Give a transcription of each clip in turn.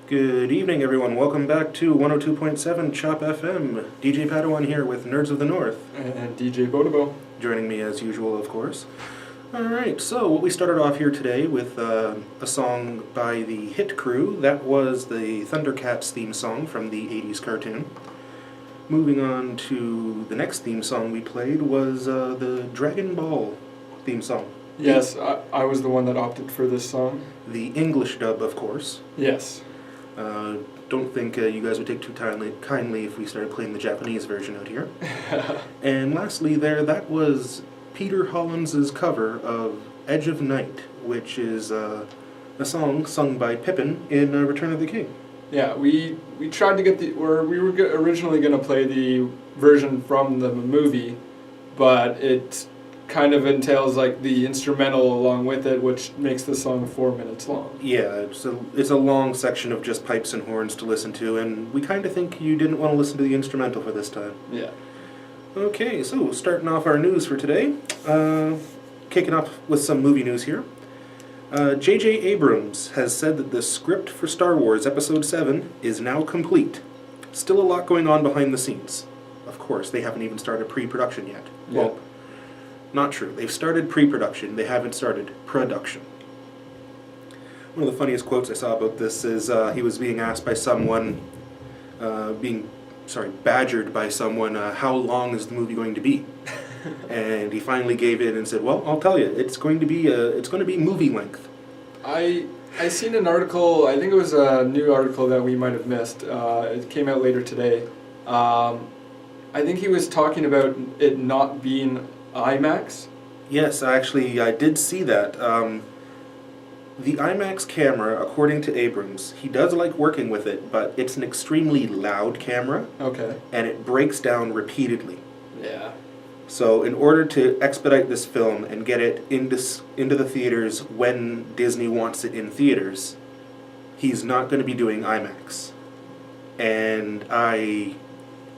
Good evening, everyone. Welcome back to 102.7 Chop FM. DJ Padawan here with Nerds of the North. And DJ Bonobo. Joining me as usual, of course. Alright, so we started off here today with a song by the Hit Crew. That was the Thundercats theme song from the 80s cartoon. Moving on to the next theme song we played was the Dragon Ball theme song. Yes, I was the one that opted for this song. The English dub, of course. Yes. Don't think you guys would take too kindly if we started playing the Japanese version out here. And lastly that was Peter Hollins' cover of Edge of Night, which is a song sung by Pippin in Return of the King. Yeah, we tried to get we were originally going to play the version from the movie, but it kind of entails like the instrumental along with it, which makes the song 4 minutes long. Yeah, it's a long section of just pipes and horns to listen to, and we kind of think you didn't want to listen to the instrumental for this time. Yeah. Okay, so starting off our news for today, kicking off with some movie news here. J.J. Abrams has said that the script for Star Wars Episode 7 is now complete. Still a lot going on behind the scenes. Of course, they haven't even started pre-production yet. Yeah. Well, not true. They've started pre-production. They haven't started production. One of the funniest quotes I saw about this is he was being asked by someone, badgered by someone, how long is the movie going to be? And he finally gave in and said, "Well, I'll tell you, it's going to be movie length." I seen an article. I think it was a new article that we might have missed. It came out later today. I think he was talking about it not being IMAX. Yes, actually, I did see that. The IMAX camera, according to Abrams, he does like working with it, but it's an extremely loud camera. Okay. And it breaks down repeatedly. Yeah. So in order to expedite this film and get it into the theaters when Disney wants it in theaters, he's not going to be doing IMAX. And I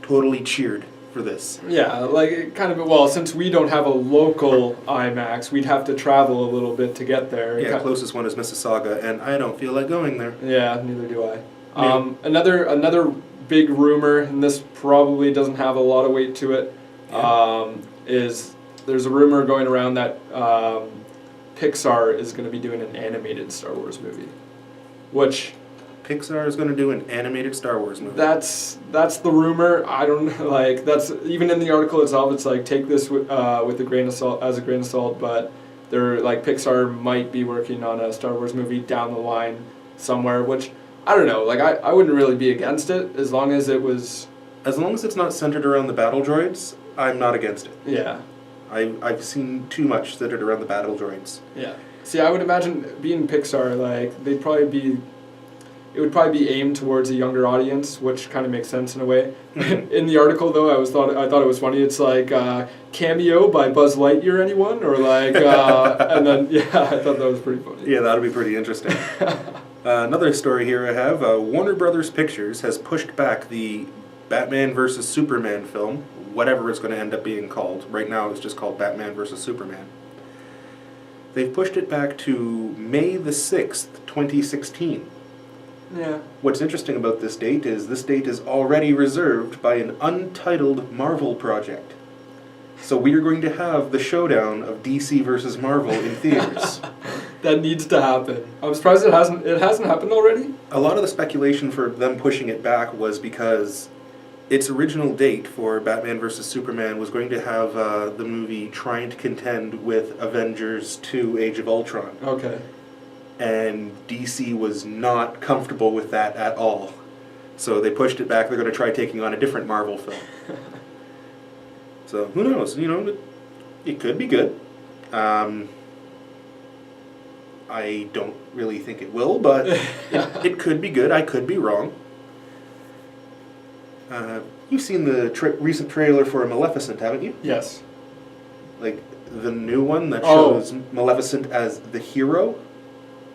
totally cheered for this. Yeah, like kind of, well, since we don't have a local IMAX, we'd have to travel a little bit to get there. Yeah, closest one is Mississauga, and I don't feel like going there. Yeah, neither do I. Yeah. Another big rumor, and this probably doesn't have a lot of weight to it, is there's a rumor going around that Pixar is going to be doing an animated Star Wars movie, which Pixar is going to do an animated Star Wars movie. That's the rumor. I don't like that's even in the article itself. It's like take this with a grain of salt, but they're like Pixar might be working on a Star Wars movie down the line somewhere, which I don't know. Like I wouldn't really be against it as long as it's not centered around the battle droids. I'm not against it. Yeah. I've seen too much centered around the battle droids. Yeah. See, I would imagine being Pixar, like it would probably be aimed towards a younger audience, which kind of makes sense in a way. In the article, though, I thought it was funny. It's like cameo by Buzz Lightyear, anyone, or like, and then I thought that was pretty funny. Yeah, that'd be pretty interesting. Another story here I have: Warner Brothers Pictures has pushed back the Batman vs Superman film, whatever it's going to end up being called. Right now, it's just called Batman vs Superman. They've pushed it back to May the 6th, 2016. Yeah. What's interesting about this date is already reserved by an untitled Marvel project. So we are going to have the showdown of DC versus Marvel in theaters. That needs to happen. I'm surprised it hasn't happened already. A lot of the speculation for them pushing it back was because its original date for Batman vs Superman was going to have the movie trying to contend with Avengers 2 Age of Ultron. Okay. And DC was not comfortable with that at all. So they pushed it back. They're going to try taking on a different Marvel film. So who knows? It could be good. I don't really think it will, but it could be good. I could be wrong. You've seen the recent trailer for Maleficent, haven't you? Yes. Like the new one that shows Maleficent as the hero?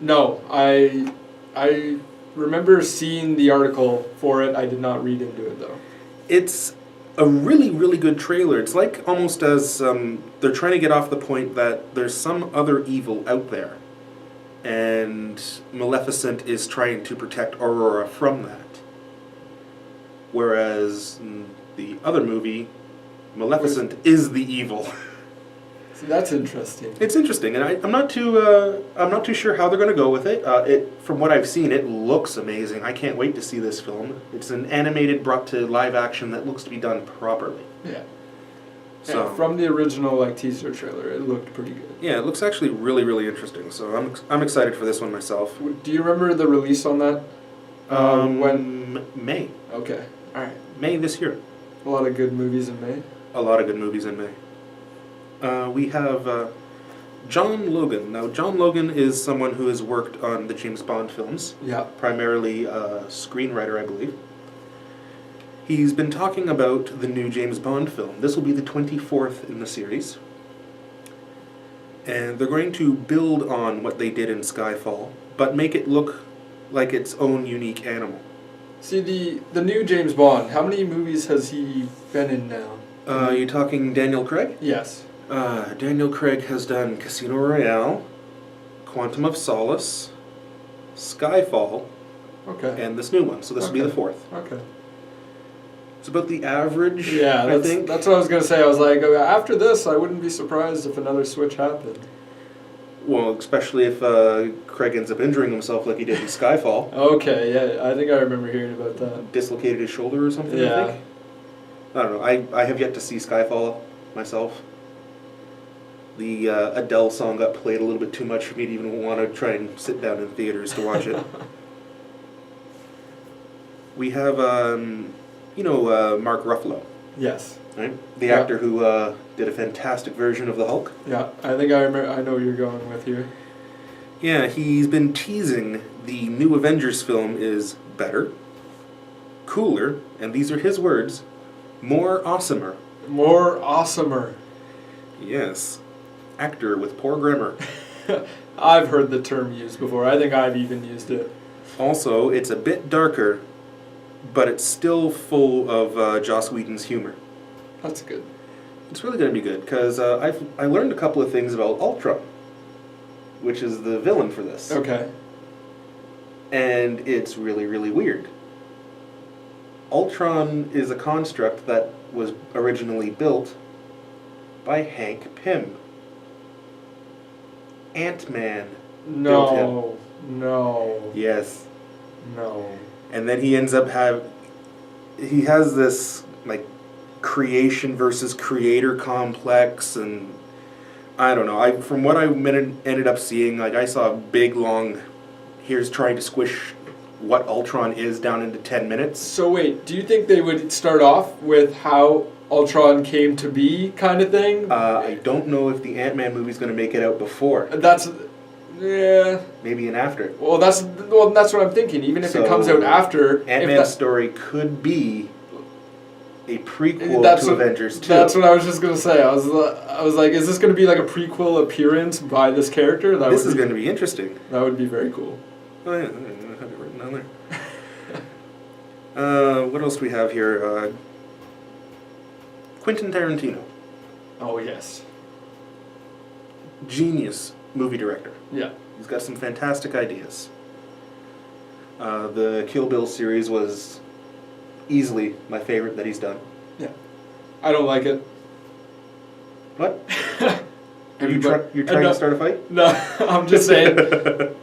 No, I remember seeing the article for it. I did not read into it, though. It's a really, really good trailer. It's like almost as they're trying to get off the point that there's some other evil out there. and Maleficent is trying to protect Aurora from that. Whereas in the other movie, Maleficent is the evil. So that's interesting. It's interesting, and I'm not too sure how they're going to go with it. From what I've seen, it looks amazing. I can't wait to see this film. It's an animated brought to live action that looks to be done properly. Yeah. So Yeah, from the original like teaser trailer, it looked pretty good. yeah, it looks actually really, really interesting. So I'm excited for this one myself. Do you remember the release on that? When? May. Okay. All right. May this year. A lot of good movies in May. A lot of good movies in May. We have John Logan. Now, John Logan is someone who has worked on the James Bond films. Yeah. Primarily a screenwriter, I believe. He's been talking about the new James Bond film. This will be the 24th in the series. And they're going to build on what they did in Skyfall, but make it look like its own unique animal. See, the new James Bond, how many movies has he been in now? You talking Daniel Craig? Yes. Daniel Craig has done Casino Royale, Quantum of Solace, Skyfall, Okay. and this new one. So this will be the fourth. Okay. It's about the average, Yeah, I think. that's what I was going to say. I was like, after this, I wouldn't be surprised if another switch happened. Well, especially if Craig ends up injuring himself like he did in Skyfall. Okay, yeah, I think I remember hearing about that. Dislocated his shoulder or something, I Yeah. think. I don't know. I have yet to see Skyfall myself. The Adele song got played a little bit too much for me to even want to try and sit down in theaters to watch it. We have, Mark Ruffalo, Yes. right? The Yeah. actor who did a fantastic version of the Hulk. Yeah, I think I remember. I know what you're going with here. Yeah, he's been teasing the new Avengers film is better, cooler, and these are his words, more awesomer. More awesomer. Yes. Actor with poor grammar. I've heard the term used before. I think I've even used it. Also, it's a bit darker, but it's still full of Joss Whedon's humor. That's good. It's really going to be good, because I learned a couple of things about Ultron, which is the villain for this. Okay. And it's really, really weird. Ultron is a construct that was originally built by Hank Pym. Ant-Man built him. No. Yes. No. And then he ends up he has this like creation versus creator complex, and I don't know. From what I ended up seeing, like I saw a big long, here's trying to squish what Ultron is down into 10 minutes. So wait, do you think they would start off with how Ultron came to be kind of thing? I don't know if the Ant-Man movie's going to make it out before. That's... Yeah. Maybe an after. Well, that's what I'm thinking. Even if it comes out after... Ant-Man's story could be a prequel to Avengers 2. That's what I was just going to say. I was like, is this going to be like a prequel appearance by this character? This is going to be interesting. That would be very cool. Oh yeah, I have it written down there. What else do we have here? Quentin Tarantino. Oh, yes. Genius movie director. Yeah. He's got some fantastic ideas. The Kill Bill series was easily my favorite that he's done. Yeah. I don't like it. What? You're trying to start a fight? No, I'm just saying,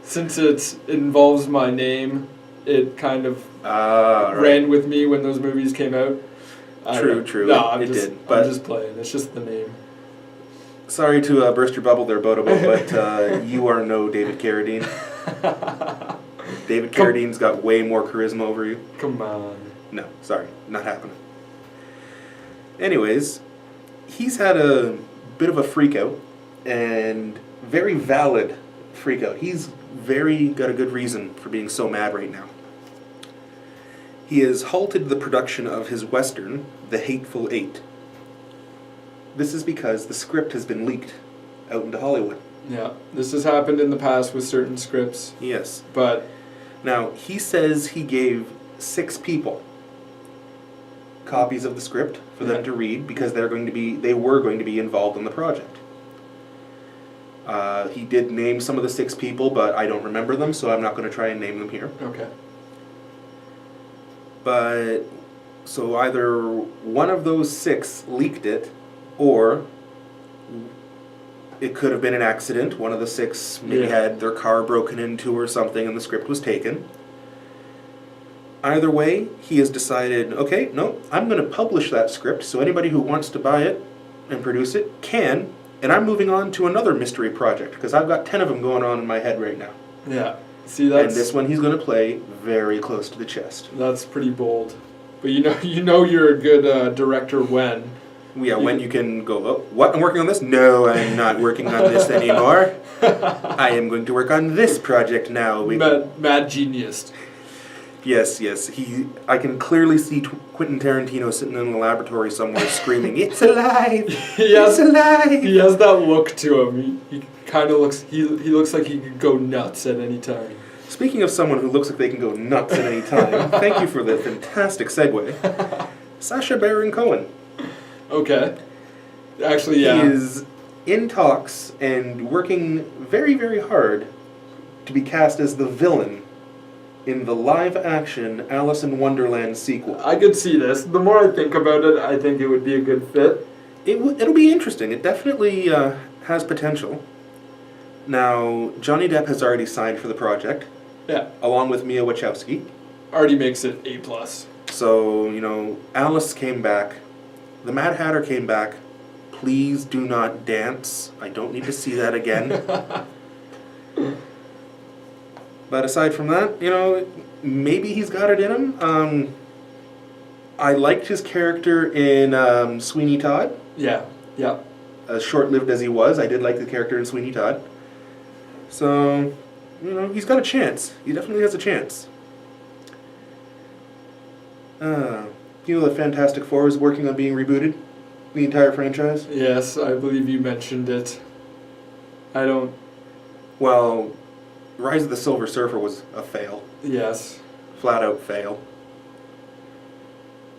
since it involves my name, it kind of ran with me when those movies came out. True. No, I'm it just, did. But I'm just playing. It's just the name. Sorry to burst your bubble there, Bodobo, but you are no David Carradine. David Carradine's got way more charisma over you. Come on. No, sorry, not happening. Anyways, he's had a bit of a freak out, and very valid freak out. He's got a good reason for being so mad right now. He has halted the production of his western, The Hateful Eight. This is because the script has been leaked out into Hollywood. Yeah, this has happened in the past with certain scripts. Yes. But now, he says he gave 6 people copies of the script for them to read because they were going to be involved in the project. He did name some of the 6 people, but I don't remember them, so I'm not going to try and name them here. Okay. But, so either one of those 6 leaked it, or it could have been an accident. One of the 6 maybe had their car broken into or something and the script was taken. Either way, he has decided, okay, no, I'm going to publish that script, so anybody who wants to buy it and produce it can, and I'm moving on to another mystery project, because I've got 10 of them going on in my head right now. Yeah. See, that's... And this one he's going to play very close to the chest. That's pretty bold. But you know you're a good director when... Yeah, when you can go, oh, what, I'm working on this? No, I'm not working on this anymore. I am going to work on this project now. Mad genius. Yes. I can clearly see Quentin Tarantino sitting in the laboratory somewhere screaming, "It's alive! It's alive!" He has that look to him. He kind of looks. He looks like he could go nuts at any time. Speaking of someone who looks like they can go nuts at any time, thank you for the fantastic segue. Sacha Baron Cohen. Okay. Actually, yeah. He is in talks and working very, very hard to be cast as the villain in the live-action Alice in Wonderland sequel. I could see this. The more I think about it, I think it would be a good fit. It'll be interesting. It definitely has potential. Now, Johnny Depp has already signed for the project. Yeah. Along with Mia Wachowski. Already makes it A+. So, Alice came back. The Mad Hatter came back. Please do not dance. I don't need to see that again. But aside from that, maybe he's got it in him. I liked his character in Sweeney Todd. Yeah. As short-lived as he was, I did like the character in Sweeney Todd. So, he's got a chance. He definitely has a chance. The Fantastic Four is working on being rebooted? The entire franchise? Yes, I believe you mentioned it. I don't... Well... Rise of the Silver Surfer was a fail. Yes. Flat out fail.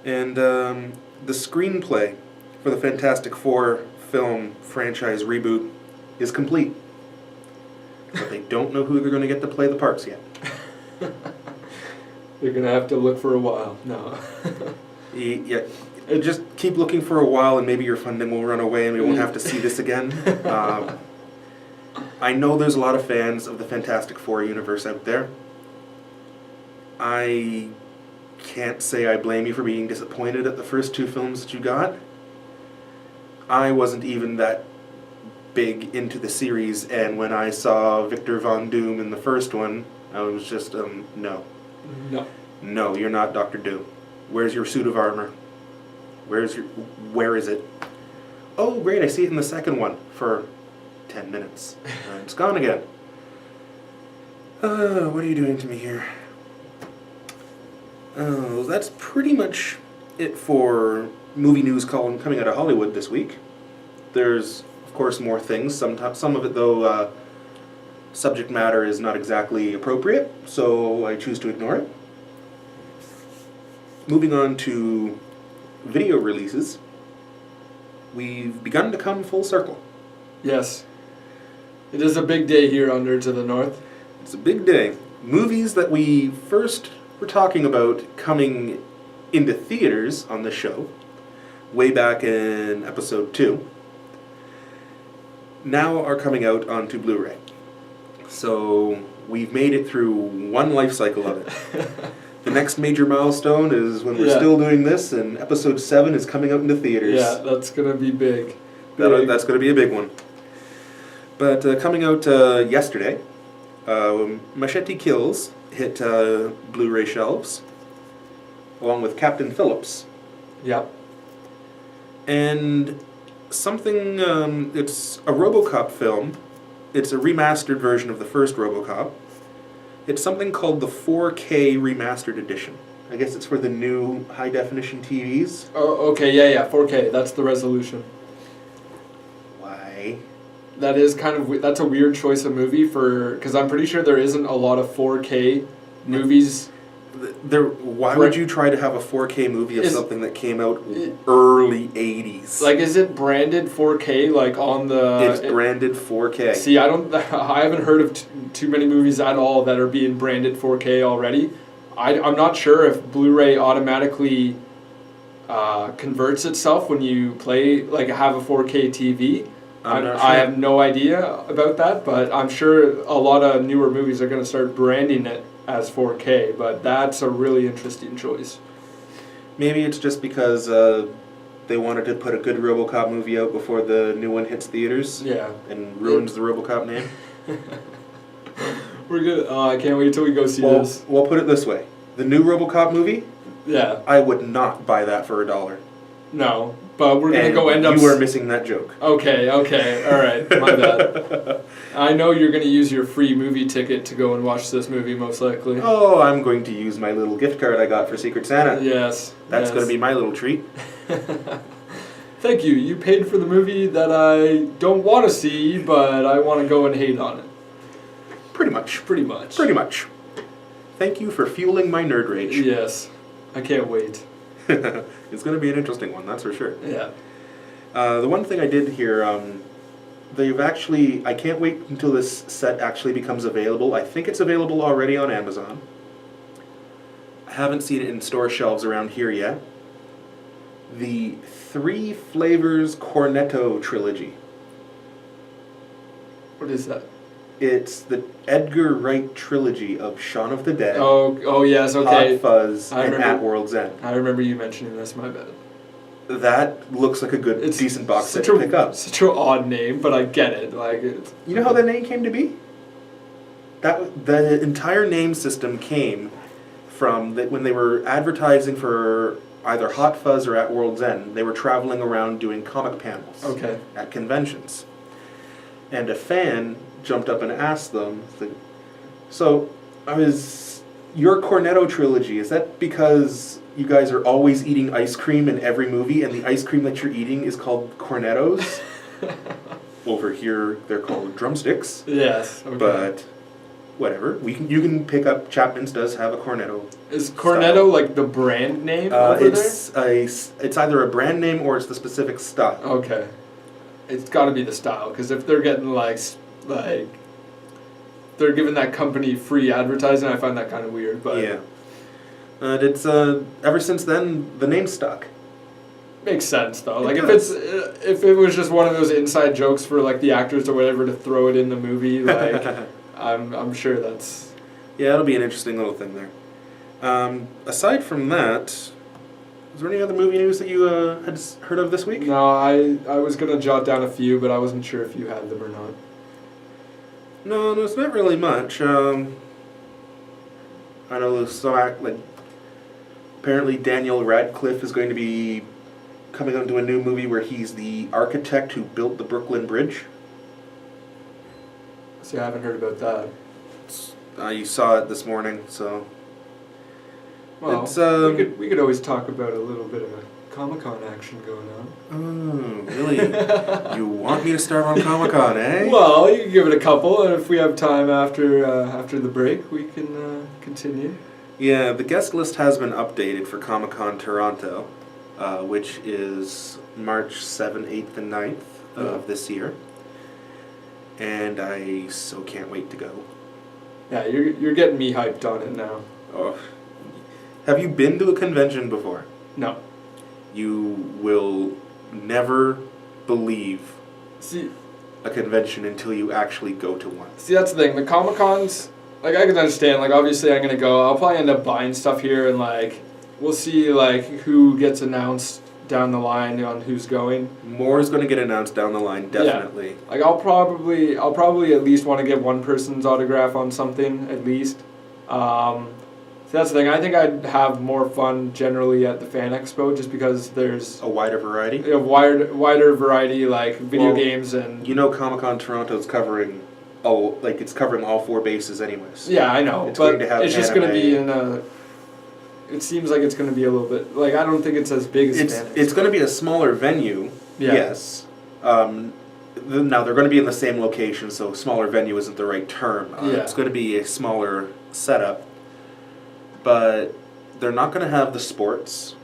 And the screenplay for the Fantastic Four film franchise reboot is complete. But they don't know who they're going to get to play the parts yet. They're going to have to look for a while. No. Yeah. Just keep looking for a while and maybe your funding will run away and we won't have to see this again. I know there's a lot of fans of the Fantastic Four universe out there. I can't say I blame you for being disappointed at the first 2 films that you got. I wasn't even that big into the series, and when I saw Victor Von Doom in the first one, I was just, no. No, you're not Dr. Doom. Where's your suit of armor? Where is it? Oh, great, I see it in the second one for 10 minutes. It's gone again. What are you doing to me here? That's pretty much it for movie news coming out of Hollywood this week. There's, of course, more things. Some of it, though, subject matter is not exactly appropriate, so I choose to ignore it. Moving on to video releases, we've begun to come full circle. Yes. It is a big day here on Nerds of the North. It's a big day. Movies that we first were talking about coming into theaters on this show, way back in episode 2, now are coming out onto Blu-ray. So we've made it through one life cycle of it. The next major milestone is when we're still doing this, and episode 7 is coming out into theaters. Yeah, that's going to be big. That's going to be a big one. But coming out yesterday, Machete Kills hit Blu-ray shelves, along with Captain Phillips. Yep. And something, it's a RoboCop film. It's a remastered version of the first RoboCop. It's something called the 4K Remastered Edition. I guess it's for the new high-definition TVs. Oh, okay, yeah, 4K. That's the resolution. Why? That is kind of... That's a weird choice of movie for... Because I'm pretty sure there isn't a lot of 4K movies Why would you try to have a 4K movie of something that came out early 80s? Like, is it branded 4K, like, on the... It's branded 4K. See, I haven't heard of too many movies at all that are being branded 4K already. I'm not sure if Blu-ray automatically converts itself when you play, like, have a 4K TV. I have no idea about that, but I'm sure a lot of newer movies are going to start branding it as 4K, but that's a really interesting choice. Maybe it's just because they wanted to put a good RoboCop movie out before the new one hits theaters. Yeah. And ruins the RoboCop name. We're good. Oh, I can't wait till we go see this. Well, put it this way. The new RoboCop movie, yeah, I would not buy that for $1. No, but we're going to go end up... You are missing that joke. Okay, all right, my bad. I know you're going to use your free movie ticket to go and watch this movie, most likely. Oh, I'm going to use my little gift card I got for Secret Santa. Yes. That's going to be my little treat. Thank you. You paid for the movie that I don't want to see, but I want to go and hate on it. Pretty much. Pretty much. Pretty much. Thank you for fueling my nerd rage. Yes. I can't wait. It's going to be an interesting one, that's for sure. Yeah. The one thing I did hear, they've actually... I can't wait until this set actually becomes available. I think it's available already on Amazon. I haven't seen it in store shelves around here yet. The Three Flavors Cornetto Trilogy. What is that? It's the Edgar Wright trilogy of Shaun of the Dead. Oh yes, okay. Hot Fuzz, and At World's End. I remember you mentioning this, my bad. That looks like a good, decent box set to pick up. Such an odd name, but I get it. You know how the name came to be? The entire name system came from when they were advertising for either Hot Fuzz or At World's End. They were traveling around doing comic panels at conventions. And a fan jumped up and asked them, so your Cornetto trilogy, is that because you guys are always eating ice cream in every movie and the ice cream that you're eating is called Cornettos? Over here they're called drumsticks. Yes, okay. But whatever, you can pick up, Chapman's does have a Cornetto. Is Cornetto style. Like the brand name over it's either a brand name or it's the specific style. Okay. It's got to be the style, because if they're getting like they're giving that company free advertising, I find that kind of weird. But yeah, it's ever since then the name stuck. Makes sense though. Like if it was just one of those inside jokes for like the actors or whatever to throw it in the movie, like I'm sure that's... Yeah, it'll be an interesting little thing there. Aside from that, is there any other movie news that you had heard of this week? No, I was going to jot down a few, but I wasn't sure if you had them or not. No, it's not really much. I know apparently Daniel Radcliffe is going to be coming out to a new movie where he's the architect who built the Brooklyn Bridge. See, I haven't heard about that. You saw it this morning, so... Well, we could always talk about a little bit of a Comic-Con action going on. Oh, really? You want me to start on Comic-Con, eh? Well, you can give it a couple, and if we have time after the break, we can continue. Yeah, the guest list has been updated for Comic-Con Toronto, which is March 7th, 8th, and 9th of this year. And I so can't wait to go. Yeah, you're getting me hyped on it now. Oh. Have you been to a convention before? No. You will never believe a convention until you actually go to one. See, that's the thing. The Comic-Cons, like, I can understand. Like, obviously, I'm going to go. I'll probably end up buying stuff here, and, like, we'll see, like, who gets announced down the line on who's going. More is going to get announced down the line, definitely. Yeah. Like, I'll probably at least want to get one person's autograph on something, at least. So that's the thing. I think I'd have more fun generally at the Fan Expo just because there's a wider variety. A wider variety, like video games and... You know Comic-Con Toronto's covering all four bases anyways. Yeah, I know. It's going to have it's just going to be in a... It seems like it's going to be a little bit... Like, I don't think it's as big as Fan Expo. It's going to be a smaller venue, yes. Now, they're going to be in the same location, so smaller venue isn't the right term. It's going to be a smaller setup. but they're not going to have the sports,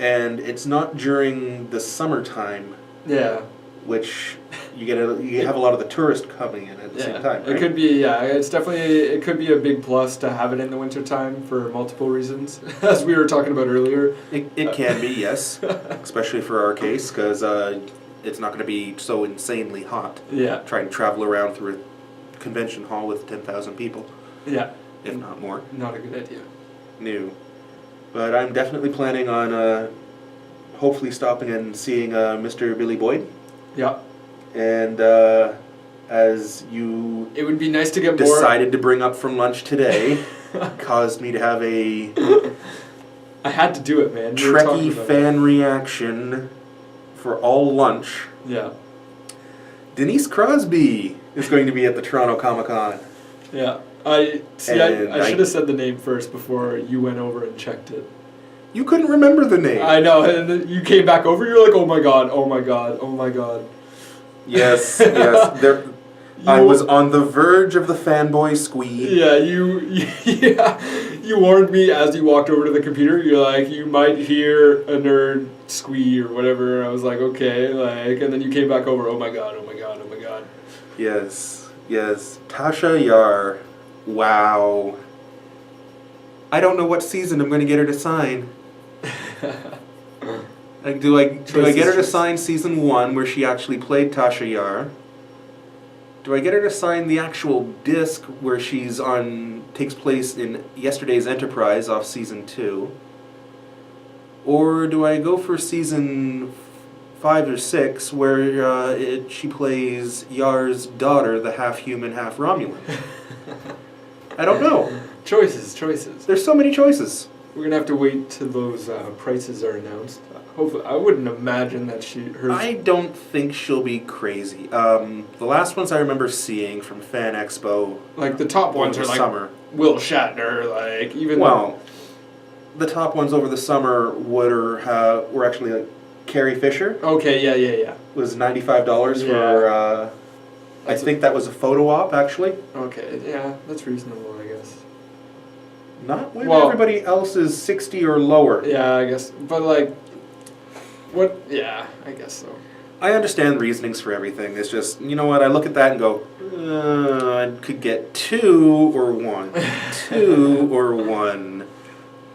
and it's not during the summertime, Yeah. which you have a lot of the tourists coming in at the same time. Right? It could be, it could be a big plus to have it in the wintertime for multiple reasons, as we were talking about earlier. It can be, yes, especially for our case, because it's not going to be so insanely hot. Yeah. Trying to travel around through a convention hall with 10,000 people, Yeah. if not more. Not a good idea. New. But I'm definitely planning on hopefully stopping and seeing Mr. Billy Boyd. Yeah. And as you It would be nice to get decided to bring up from lunch today, caused me to have a I had to do it, man. We were talking Trekkie about fan reaction for all lunch. it. Yeah. Denise Crosby is going to be at the Toronto Comic-Con. Yeah. I And should have said the name first before you went over and checked it. You couldn't remember the name. I know, and then you came back over. You're like, "Oh my god! Oh my god! Oh my god!" Yes, yes. I was on the verge of the fanboy squeeze. Yeah, you warned me as you walked over to the computer. You're like, "You might hear a nerd squee or whatever." I was like, "Okay," and then you came back over. Oh my god! Oh my god! Oh my god! Yes, yes. Tasha Yar. Wow. I don't know what season I'm going to get her to sign. Like, do I get her to sign season 1 where she actually played Tasha Yar? Do I get her to sign the actual disc where takes place in Yesterday's Enterprise off season 2? Or do I go for season 5 or 6 where she plays Yar's daughter, the half human, half Romulan? I don't know. Choices. There's so many choices. We're gonna have to wait till those prices are announced. Hopefully, I wouldn't imagine that I don't think she'll be crazy. The last ones I remember seeing from Fan Expo, like the top ones over are the like summer. Will Shatner, like even. Well, the top ones over the summer were actually like Carrie Fisher. Okay, yeah. Was $95 for. I think that was a photo op actually. Okay, yeah, that's reasonable, I guess. Not when everybody else is 60 or lower. Yeah, I guess, but like, what? Yeah, I guess so. I understand reasonings for everything. It's just, you know what, I look at that and go, I could get 2 or 1. 2 or 1.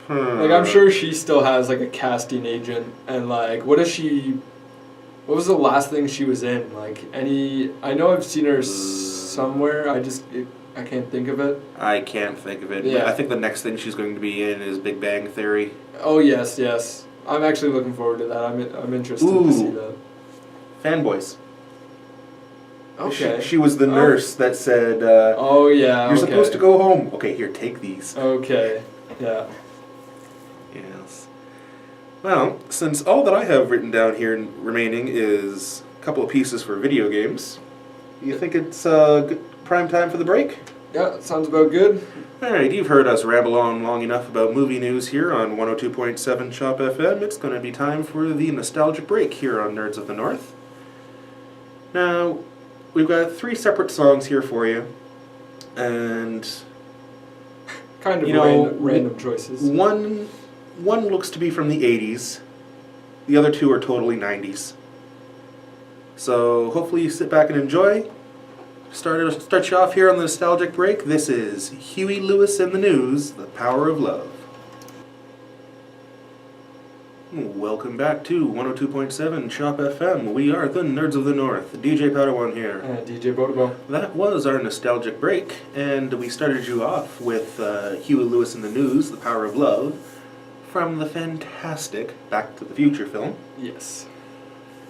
Like, I'm sure she still has, like, a casting agent, and, like, what was the last thing she was in? Like, I know I've seen her somewhere, I can't think of it. I can't think of it. Yeah. I think the next thing she's going to be in is Big Bang Theory. Oh, yes. I'm actually looking forward to that. I'm interested to see that. Fanboys. Okay. She was the nurse that said, oh, yeah, you're supposed to go home. Okay, here, take these. Okay, yeah. Yes. Well, since all that I have written down here remaining is a couple of pieces for video games, you think it's good prime time for the break? Yeah, sounds about good. Alright, you've heard us ramble on long enough about movie news here on 102.7 Shop FM. It's going to be time for the nostalgic break here on Nerds of the North. Now, we've got 3 separate songs here for you, and kind of random choices. One looks to be from the 80s, the other 2 are totally 90s. So hopefully you sit back and enjoy. Start you off here on the nostalgic break. This is Huey Lewis and the News, The Power of Love. Welcome back to 102.7 Shop FM. We are the Nerds of the North. DJ Padawan here. DJ Bodobo. That was our nostalgic break, and we started you off with Huey Lewis and the News, The Power of Love, from the fantastic Back to the Future film. Yes.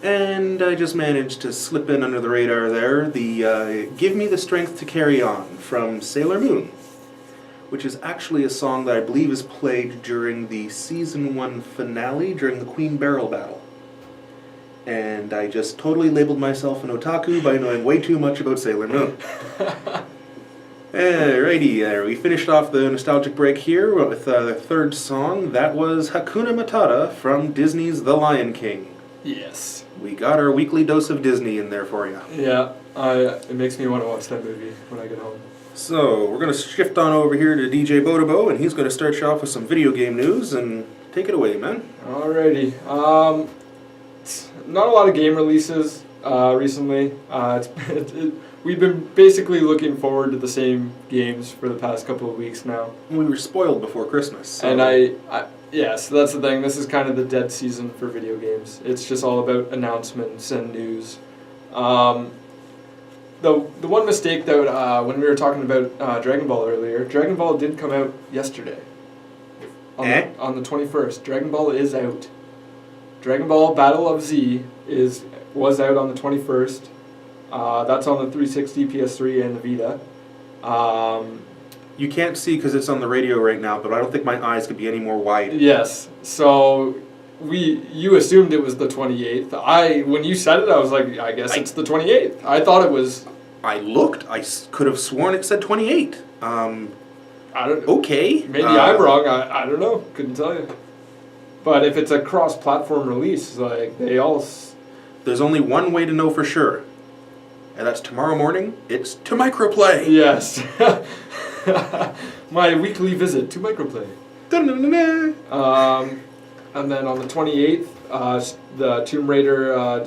And I just managed to slip in under the radar there the Give Me the Strength to Carry On from Sailor Moon, which is actually a song that I believe is played during the Season 1 finale during the Queen Beryl battle. And I just totally labeled myself an otaku by knowing way too much about Sailor Moon. Alrighty there, we finished off the nostalgic break here with the third song. That was Hakuna Matata from Disney's The Lion King. Yes. We got our weekly dose of Disney in there for you. Yeah, it makes me want to watch that movie when I get home. So, we're going to shift on over here to DJ Bodobo, and he's going to start you off with some video game news, and take it away, man. Alrighty. Not a lot of game releases recently. We've been basically looking forward to the same games for the past couple of weeks now. We were spoiled before Christmas. So. And so that's the thing. This is kind of the dead season for video games. It's just all about announcements and news. The one mistake that when we were talking about Dragon Ball earlier, Dragon Ball did come out yesterday. On the 21st. Dragon Ball is out. Dragon Ball Battle of Z was out on the 21st. That's on the 360, PS3, and the Vita. You can't see because it's on the radio right now, but I don't think my eyes could be any more wide. Yes. So you assumed it was the 28th. When you said it, I was like, I guess it's the 28th. I thought it was. I looked. I could have sworn it said 28. I don't. Okay. Maybe I'm wrong. I don't know. Couldn't tell you. But if it's a cross-platform release, like they all. There's only one way to know for sure, and that's tomorrow morning. It's to Microplay. Yes. My weekly visit to Microplay. And then on the 28th, the Tomb Raider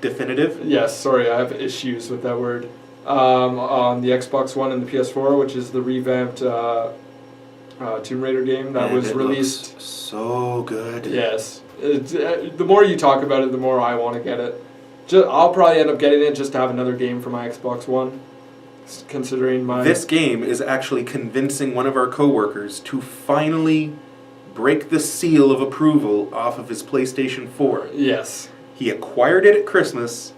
Definitive? Yes, sorry, I have issues with that word. On the Xbox One and the PS4, which is the revamped Tomb Raider game that was released. So good. Yes. The more you talk about it, the more I want to get it. I'll probably end up getting it just to have another game for my Xbox One. Considering my... This game is actually convincing one of our coworkers to finally break the seal of approval off of his PlayStation 4. Yes. He acquired it at Christmas,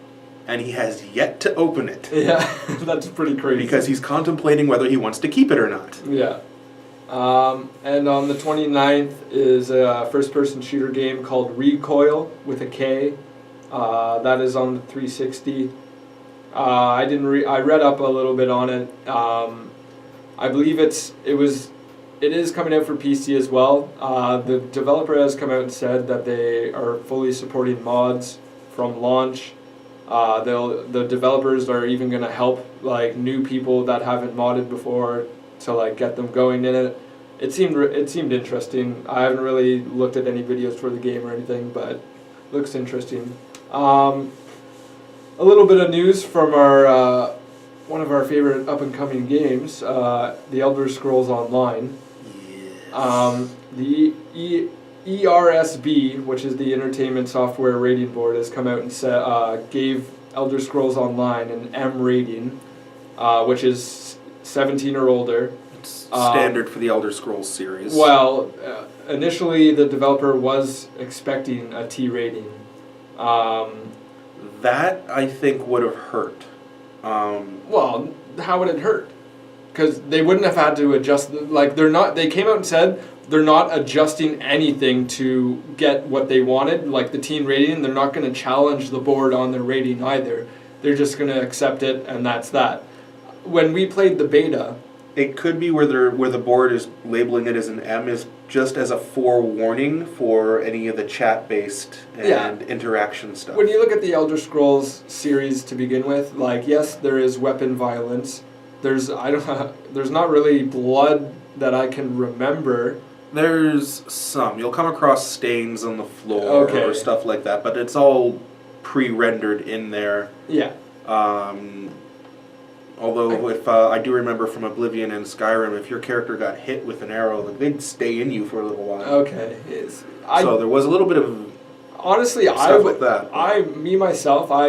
and he has yet to open it. Yeah, that's pretty crazy. Because he's contemplating whether he wants to keep it or not. Yeah. And on the 29th is a first-person shooter game called Recoil with a K. That is on the 360. I read up a little bit on it. I believe it is coming out for PC as well. The developer has come out and said that they are fully supporting mods from launch. The developers are even going to help like new people that haven't modded before to like get them going in it. It seemed interesting. I haven't really looked at any videos for the game or anything, but looks interesting. A little bit of news from our one of our favorite up-and-coming games, The Elder Scrolls Online. Yes. The ERSB, which is the Entertainment Software Rating Board, has come out and gave Elder Scrolls Online an M rating, which is 17 or older. It's standard for the Elder Scrolls series. Well, initially the developer was expecting a T rating. That, I think, would have hurt. Well, how would it hurt? Because they wouldn't have had to adjust. They came out and said they're not adjusting anything to get what they wanted, like the teen rating. They're not going to challenge the board on their rating either. They're just going to accept it, and that's that. When we played the beta... It could be where the board is labeling it as an M is just as a forewarning for any of the chat-based and interaction stuff. When you look at the Elder Scrolls series to begin with, like, yes, there is weapon violence. There's not really blood that I can remember. There's some. You'll come across stains on the floor or stuff like that, but it's all pre-rendered in there. Yeah. Although, if I do remember from Oblivion and Skyrim, if your character got hit with an arrow, they'd stay in you for a little while. Okay. So there was a little bit of honestly, stuff with that. I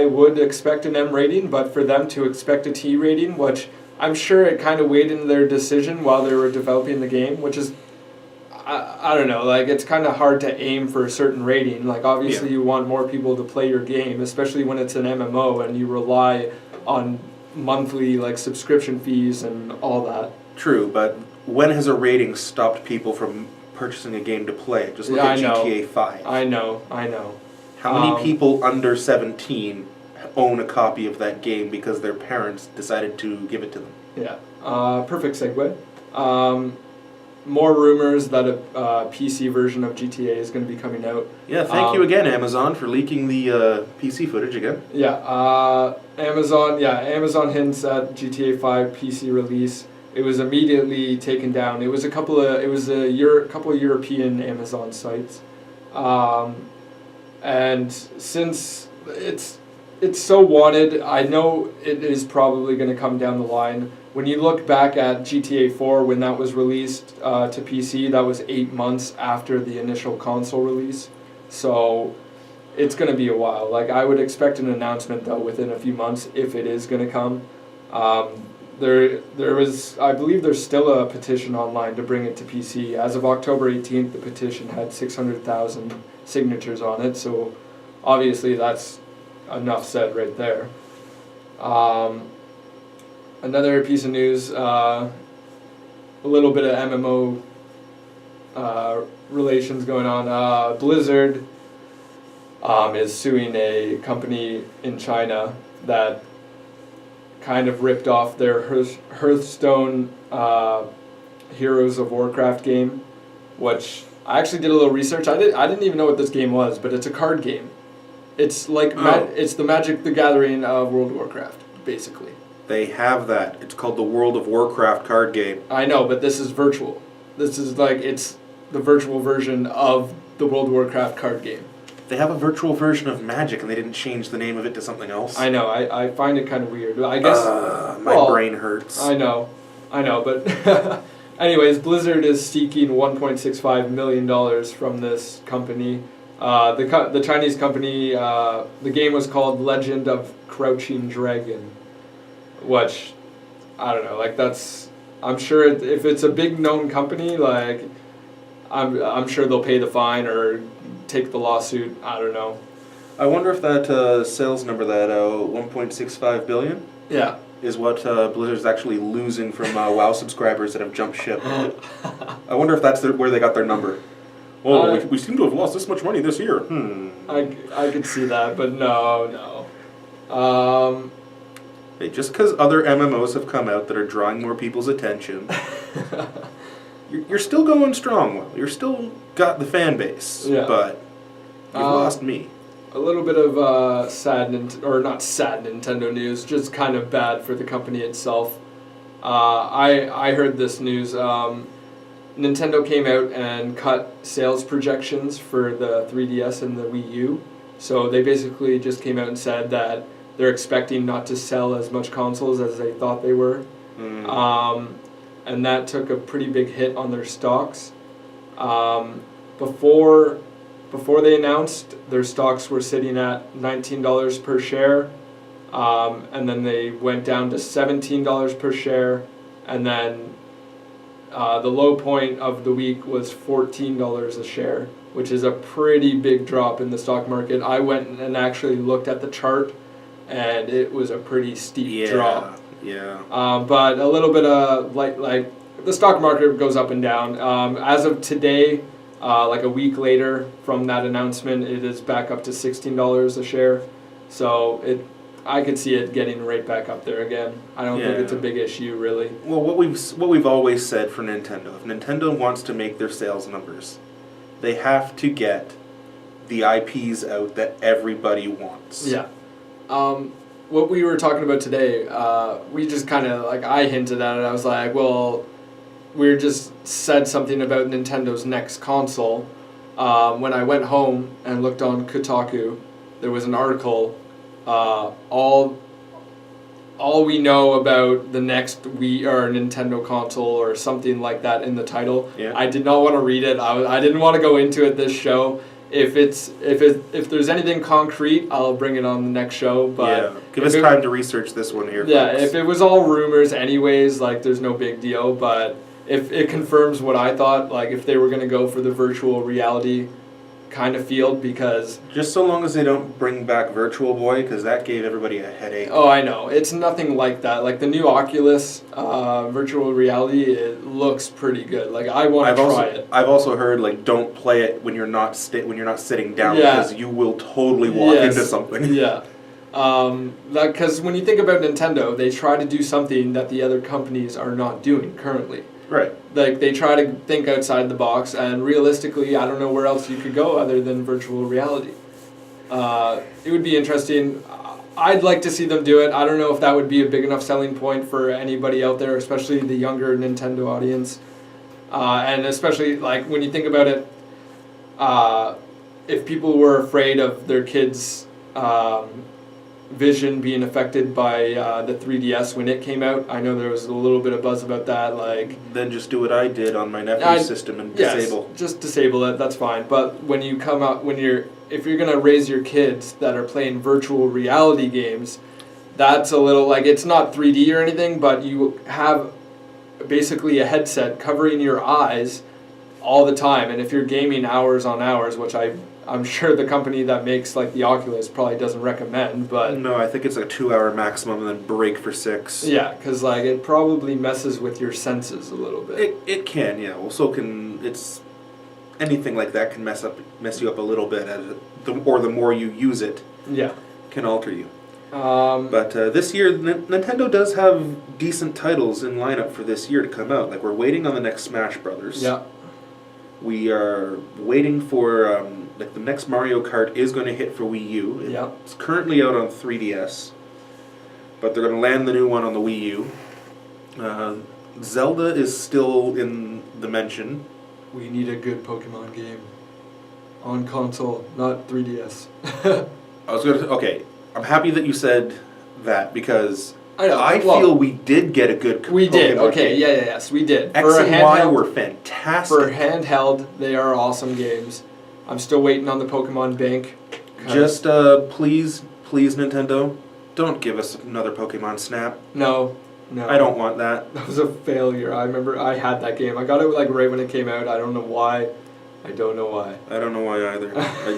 would expect an M rating, but for them to expect a T rating, which I'm sure it kind of weighed into their decision while they were developing the game, which is, I don't know, like it's kind of hard to aim for a certain rating. Like obviously you want more people to play your game, especially when it's an MMO and you rely on monthly like subscription fees and all that. True, but when has a rating stopped people from purchasing a game to play it? Just look at GTA 5. I know. How many people under 17 own a copy of that game because their parents decided to give it to them? Yeah. Perfect segue. more rumors that a PC version of GTA is going to be coming out. Yeah, thank you again, Amazon, for leaking the PC footage again. Yeah, Amazon hints at GTA 5 PC release. It was immediately taken down. It was a couple of European Amazon sites, and since it's so wanted, I know it is probably going to come down the line. When you look back at GTA 4 when that was released to PC, that was 8 months after the initial console release, so it's going to be a while. Like, I would expect an announcement though within a few months if it is going to come. There was, I believe there's still a petition online to bring it to PC. As of October 18th, the petition had 600,000 signatures on it, so obviously that's enough said right there. Another piece of news, a little bit of MMO relations going on. Blizzard is suing a company in China that kind of ripped off their Hearthstone Heroes of Warcraft game, which I actually did a little research. I didn't even know what this game was, but it's a card game. It's like it's the Magic the Gathering of World of Warcraft, basically. They have that. It's called the World of Warcraft card game. I know, but this is virtual. This is like, it's the virtual version of the World of Warcraft card game. They have a virtual version of Magic, and they didn't change the name of it to something else. I know. I find it kind of weird. I guess my brain hurts. I know, but anyways, Blizzard is seeking $1.65 million from this company. The Chinese company. The game was called Legend of Crouching Dragon, which I don't know. Like, that's, I'm sure if it's a big known company, like I'm sure they'll pay the fine or take the lawsuit. I don't know. I wonder if that sales number, that 1.65 billion, yeah, is what Blizzard's actually losing from WoW subscribers that have jumped ship. I wonder if that's where they got their number. Oh, we seem to have lost this much money this year. I could see that, but no. Hey, just because other MMOs have come out that are drawing more people's attention, you're still going strong. Well, you're still got the fan base, but you've lost me. A little bit of not sad Nintendo news, just kind of bad for the company itself. I heard this news. Nintendo came out and cut sales projections for the 3DS and the Wii U. So they basically just came out and said that they're expecting not to sell as much consoles as they thought they were. And that took a pretty big hit on their stocks. Before they announced, their stocks were sitting at $19 per share, and then they went down to $17 per share, and then the low point of the week was $14 a share, which is a pretty big drop in the stock market. I went and actually looked at the chart, and it was a pretty steep drop. Yeah. But a little bit of like the stock market goes up and down. As of today, like a week later from that announcement, it is back up to $16 a share. So I could see it getting right back up there again. I don't think it's a big issue, really. Well, what we've always said for Nintendo, if Nintendo wants to make their sales numbers, they have to get the IPs out that everybody wants. Yeah. What we were talking about today, we just kind of, like, I hinted at it. I was like, well, we just said something about Nintendo's next console. When I went home and looked on Kotaku, there was an article, all we know about the next Wii or Nintendo console or something like that in the title. Yeah. I did not want to read it. I didn't want to go into it this show. If there's anything concrete, I'll bring it on the next show. But give us time to research this one here. Yeah, folks. if it was all rumors anyways, like, there's no big deal. But if it confirms what I thought, like if they were going to go for the virtual reality kind of field, because just so long as they don't bring back Virtual Boy, because that gave everybody a headache. Oh, I know, it's nothing like that. Like the new Oculus virtual reality, it looks pretty good. Like, I want to try it. I've also heard, like, don't play it when you're not sitting down, because you will totally walk into something. Yeah. Because when you think about Nintendo, they try to do something that the other companies are not doing currently. Right. Like, they try to think outside the box, and realistically, I don't know where else you could go other than virtual reality. It would be interesting. I'd like to see them do it. I don't know if that would be a big enough selling point for anybody out there, especially the younger Nintendo audience. And especially, like, when you think about it, if people were afraid of their kids' vision being affected by the 3DS when it came out, I know there was a little bit of buzz about that. Like, then just do what I did on my nephew's system and disable. Yes, just disable it. That's fine. But when you come out, if you're gonna raise your kids that are playing virtual reality games, that's a little, like, it's not 3D or anything, but you have basically a headset covering your eyes all the time, and if you're gaming hours on hours, which I'm sure the company that makes, like, the Oculus probably doesn't recommend, but no, I think it's a 2-hour maximum and then break for 6. yeah, because, like, it probably messes with your senses a little bit. It can, yeah. Well, so can it's anything like that can mess you up a little bit, or the more you use it, Yeah. can alter you. But this year, Nintendo does have decent titles in lineup for this year to come out. Like, we're waiting on the next Smash Brothers. Yeah. We are waiting for like, the next Mario Kart is going to hit for Wii U. Yeah. It's currently out on 3DS, but they're going to land the new one on the Wii U. Zelda is still in the mention. We need a good Pokemon game on console, not 3DS. I was going to okay. I'm happy that you said that because I know. I feel we did get a good We did. Pokemon Okay. game. Yes, we did. X and Y were fantastic. For handheld, they are awesome games. I'm still waiting on the Pokemon Bank. Just please, Nintendo, don't give us another Pokemon Snap. No. I don't want that. That was a failure. I remember I had that game. I got it, like, right when it came out. I don't know why. I don't know why either.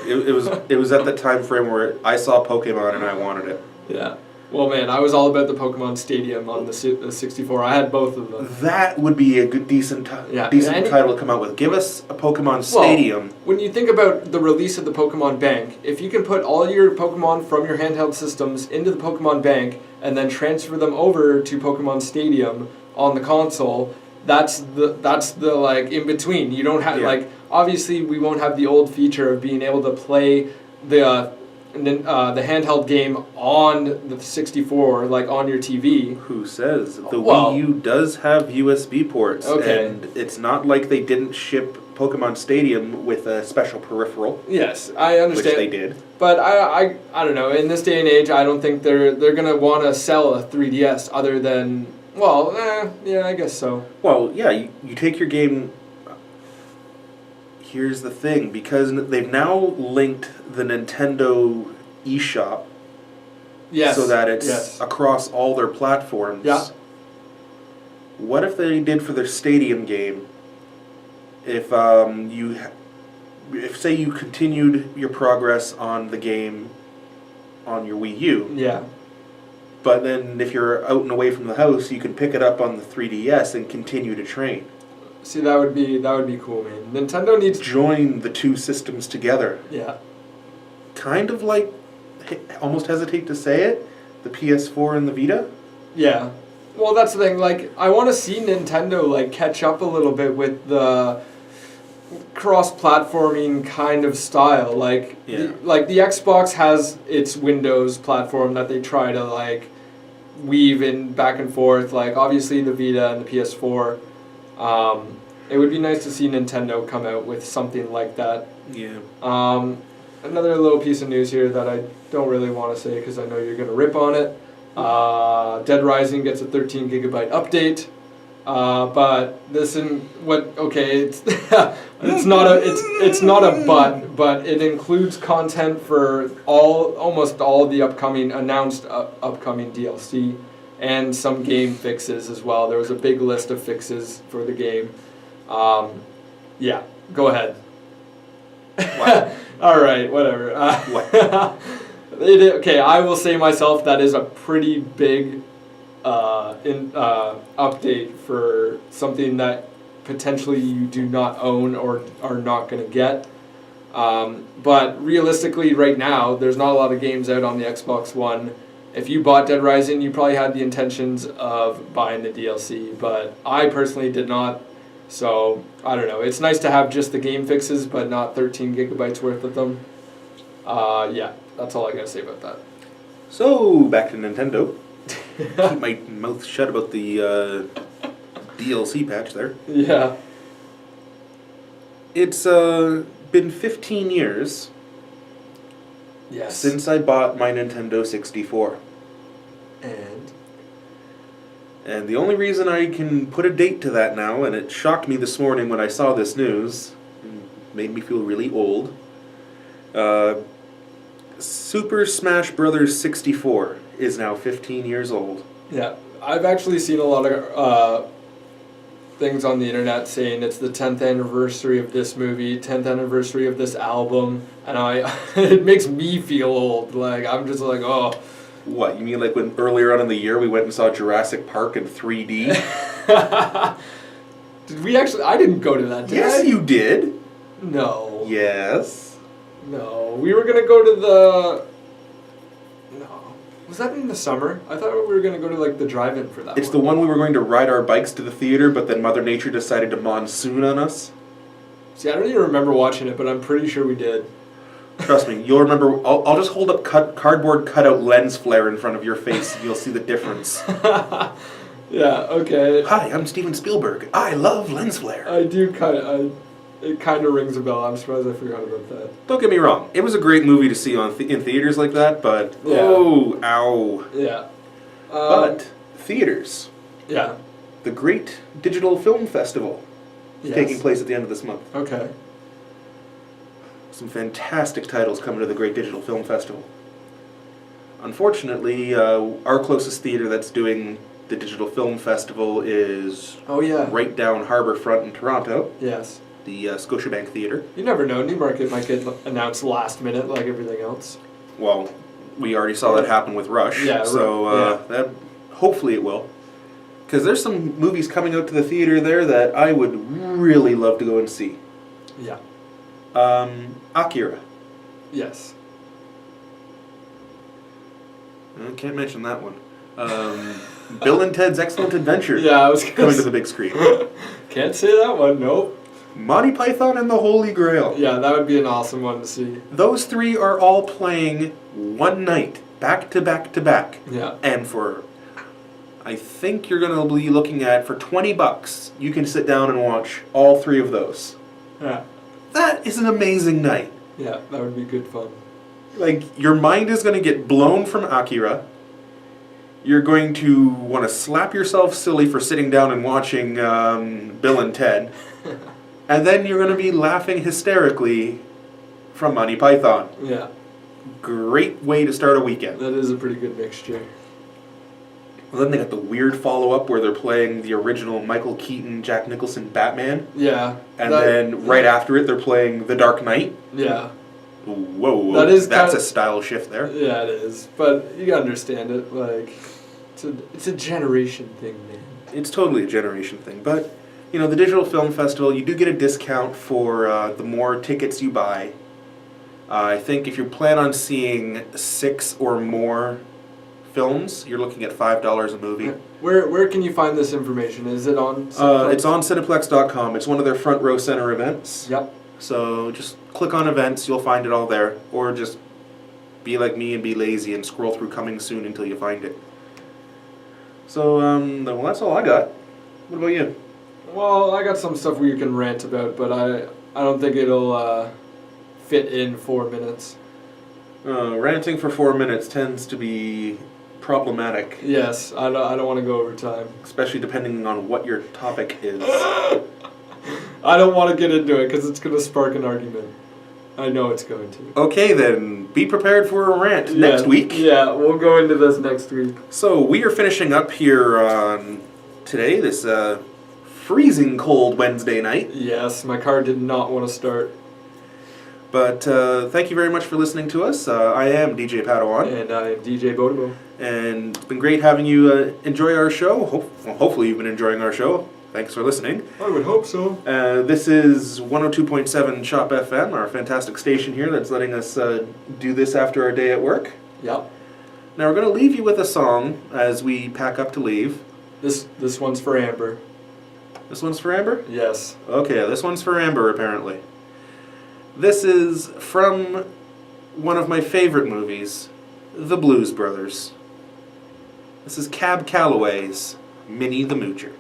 It was at the time frame where I saw Pokemon and I wanted it. Yeah. Well, man, I was all about the Pokemon Stadium on the 64. I had both of them. That would be a good, decent title to come out with. Give us a Pokemon Stadium. Well, when you think about the release of the Pokemon Bank, if you can put all your Pokemon from your handheld systems into the Pokemon Bank and then transfer them over to Pokemon Stadium on the console, that's the like in between. You don't have like, obviously we won't have the old feature of being able to play the handheld game on the 64, like on your TV. Who says? The Wii U does have USB ports, and it's not like they didn't ship Pokemon Stadium with a special peripheral. Yes, I understand. Which they did. But I don't know. In this day and age, I don't think they're gonna want to sell a 3DS other than, yeah, I guess so. Well, yeah, you take your game. Here's the thing, because they've now linked the Nintendo eShop, so that it's across all their platforms. Yeah. What if they did for their Stadium game? If say you continued your progress on the game on your Wii U. Yeah. But then if you're out and away from the house, you can pick it up on the 3DS and continue to train. See, that would be cool, man. Nintendo needs to join the two systems together. Yeah. Kind of like, almost hesitate to say it, the PS4 and the Vita. Yeah. Well, that's the thing. Like, I want to see Nintendo like catch up a little bit with the cross-platforming kind of style. Like, the Xbox has its Windows platform that they try to like weave in back and forth. Like, obviously the Vita and the PS4. It would be nice to see Nintendo come out with something like that. Yeah. Another little piece of news here that I don't really want to say because I know you're going to rip on it. Dead Rising gets a 13 gigabyte update. But this it's not a but it includes content for almost all the announced upcoming DLC. And some game fixes as well. There was a big list of fixes for the game. Yeah, go ahead. All right, whatever. Okay, I will say myself that is a pretty big update for something that potentially you do not own or are not going to get. But realistically, right now, there's not a lot of games out on the Xbox One if you bought Dead Rising, you probably had the intentions of buying the DLC, but I personally did not. So, I don't know. It's nice to have just the game fixes, but not 13 gigabytes worth of them. Yeah, that's all I gotta say about that. So, back to Nintendo. Keep my mouth shut about the DLC patch there. Yeah. It's been 15 years Yes. since I bought my Nintendo 64. And the only reason I can put a date to that now, and it shocked me this morning when I saw this news, and made me feel really old, Super Smash Bros. 64 is now 15 years old. Yeah, I've actually seen a lot of things on the internet saying it's the 10th anniversary of this movie, 10th anniversary of this album, and it makes me feel old. Like, I'm just like, oh. What, you mean like when earlier on in the year we went and saw Jurassic Park in 3D? Did we actually? I didn't go to that, did I? Yes, you did. No. Yes. No. We were going to go to the... No. Was that in the summer? I thought we were going to go to, like, the drive-in for that It's the one we were going to ride our bikes to the theater, but then Mother Nature decided to monsoon on us. See, I don't even remember watching it, but I'm pretty sure we did. Trust me, you'll remember. I'll just hold up cardboard cutout lens flare in front of your face, and you'll see the difference. Yeah, okay. Hi, I'm Steven Spielberg. I love lens flare. I do it kind of rings a bell. I'm surprised I forgot about that. Don't get me wrong. It was a great movie to see in theaters like that, but Yeah. oh, ow. Yeah. But theaters, Yeah. the Great Digital Film Festival, is Yes. taking place at the end of this month. Okay. Some fantastic titles coming to the Great Digital Film Festival. Unfortunately, our closest theater that's doing the Digital Film Festival is Oh, yeah. right down Harbourfront in Toronto, Yes. the Scotiabank Theatre. You never know. Newmarket might get announced last minute like everything else. Well, we already saw that happen with Rush, Yeah, so that hopefully it will. Because there's some movies coming out to the theater there that I would really love to go and see. Yeah. Akira. Yes. I can't mention that one. Bill and Ted's Excellent Adventure. Yeah, I was gonna coming to the big screen. Can't say that one, nope. Monty Python and the Holy Grail. Yeah, that would be an awesome one to see. Those three are all playing one night, back to back to back. Yeah. And I think you're going to be looking at, for $20, you can sit down and watch all three of those. Yeah. That is an amazing night. Yeah, that would be good fun. Like, your mind is going to get blown from Akira. You're going to want to slap yourself silly for sitting down and watching Bill and Ted. And then you're going to be laughing hysterically from Monty Python. Yeah. Great way to start a weekend. That is a pretty good mixture. Well, then they got the weird follow-up where they're playing the original Michael Keaton, Jack Nicholson Batman. Yeah. And then right after it, they're playing The Dark Knight. Yeah. Whoa, that's a style shift there. Yeah, it is. But you gotta understand it. Like, it's a generation thing, man. It's totally a generation thing. But, you know, the Digital Film Festival, you do get a discount for the more tickets you buy. I think if you plan on seeing 6 or more films, you're looking at $5 a movie. Where can you find this information? Is it on Cineplex? It's on Cineplex.com. It's one of their front row center events. Yep. So just click on events, you'll find it all there. Or just be like me and be lazy and scroll through coming soon until you find it. So, well, that's all I got. What about you? Well, I got some stuff we can rant about, but I don't think it'll fit in 4 minutes. Ranting for 4 minutes tends to be problematic. Yes, I don't want to go over time. Especially depending on what your topic is. I don't want to get into it because it's going to spark an argument. I know it's going to. Okay then, be prepared for a rant next week. Yeah, we'll go into this next week. So we are finishing up here on today, this freezing cold Wednesday night. Yes, my car did not want to start. But thank you very much for listening to us. I am DJ Padawan. And I am DJ Bodobo. And it's been great having you enjoy our show. Hopefully you've been enjoying our show. Thanks for listening. I would hope so. This is 102.7 Shop FM, our fantastic station here that's letting us do this after our day at work. Yep. Now we're going to leave you with a song as we pack up to leave. This one's for Amber. This one's for Amber? Yes. Okay, this one's for Amber, apparently. This is from one of my favorite movies, The Blues Brothers. This is Cab Calloway's Minnie the Moocher.